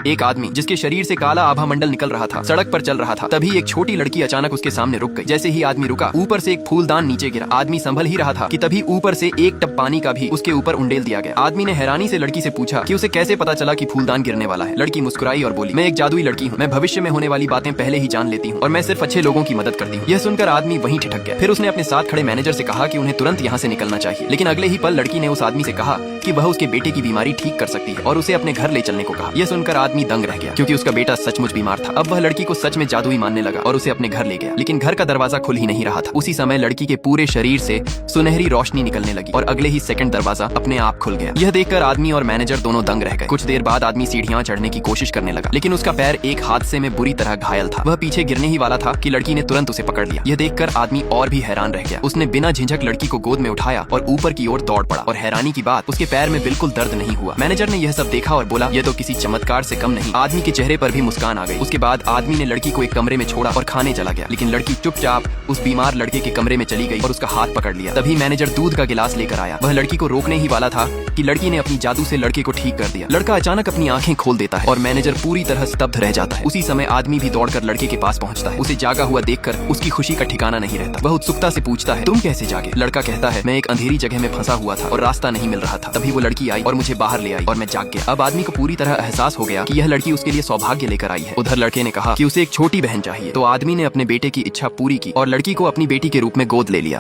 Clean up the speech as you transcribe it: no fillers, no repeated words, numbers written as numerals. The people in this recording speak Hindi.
एक आदमी जिसके शरीर से काला आभा मंडल निकल रहा था सड़क पर चल रहा था। तभी एक छोटी लड़की अचानक उसके सामने रुक गई। जैसे ही आदमी रुका, ऊपर से एक फूलदान नीचे गिरा। आदमी संभल ही रहा था कि तभी ऊपर से एक टब पानी का भी उसके ऊपर उंडेल दिया गया। आदमी ने हैरानी से लड़की से पूछा कि उसे कैसे पता चला कि फूलदान गिरने वाला है। लड़की मुस्कुराई और बोली, मैं एक जादुई लड़की हूँ, मैं भविष्य में होने वाली बातें पहले ही जान लेती हूँ और मैं सिर्फ अच्छे लोगों की मदद करती हूँ। यह सुनकर आदमी वहीं ठिठक गया। फिर उसने अपने साथ खड़े मैनेजर से कहा कि उन्हें तुरंत यहाँ से निकलना चाहिए। लेकिन अगले ही पल लड़की ने उस आदमी से कहा कि वह उसके बेटे की बीमारी ठीक कर सकती है और उसे अपने घर ले चलने को कहा। यह सुनकर आदमी दंग रह गया क्योंकि उसका बेटा सचमुच बीमार था। अब वह लड़की को सच में जादुई मानने लगा और उसे अपने घर ले गया। लेकिन घर का दरवाजा खुल ही नहीं रहा था। उसी समय लड़की के पूरे शरीर से सुनहरी रोशनी निकलने लगी और अगले ही सेकंड दरवाजा अपने आप खुल गया। यह देखकर आदमी और मैनेजर दोनों दंग रह गए। कुछ देर बाद आदमी सीढ़ियां चढ़ने की कोशिश करने लगा, लेकिन उसका पैर एक हादसे में बुरी तरह घायल था। वह पीछे गिरने ही वाला था कि लड़की ने तुरंत उसे पकड़ लिया। यह देखकर आदमी और भी हैरान रह गया। उसने बिना झिझक लड़की को गोद में उठाया और ऊपर की ओर दौड़ पड़ा और हैरानी की बात, उसके पैर में बिल्कुल दर्द नहीं हुआ। मैनेजर ने यह सब देखा और बोला, यह तो किसी चमत्कार से कम नहीं। आदमी के चेहरे पर भी मुस्कान आ गई। उसके बाद आदमी ने लड़की को एक कमरे में छोड़ा और खाने चला गया। लेकिन लड़की चुपचाप उस बीमार लड़के के कमरे में चली गई और उसका हाथ पकड़ लिया। तभी मैनेजर दूध का गिलास लेकर आया। वह लड़की को रोकने ही वाला था कि लड़की ने अपनी जादू से लड़के को ठीक कर दिया। लड़का अचानक अपनी आंखें खोल देता है और मैनेजर पूरी तरह स्तब्ध रह जाता है। उसी समय आदमी भी दौड़कर लड़के के पास पहुंचता है। उसे जागा हुआ देखकर उसकी खुशी का ठिकाना नहीं रहता। वह उत्सुकता से पूछता है, तुम कैसे जागे? लड़का कहता है, मैं एक अंधेरी जगह में फंसा हुआ था और रास्ता नहीं मिल रहा था। तभी वो लड़की आई और मुझे बाहर ले आई और मैं जाग गया। अब आदमी को पूरी तरह एहसास हो गया कि यह लड़की उसके लिए सौभाग्य लेकर आई है। उधर लड़के ने कहा कि उसे एक छोटी बहन चाहिए, तो आदमी ने अपने बेटे की इच्छा पूरी की और लड़की को अपनी बेटी के रूप में गोद ले लिया।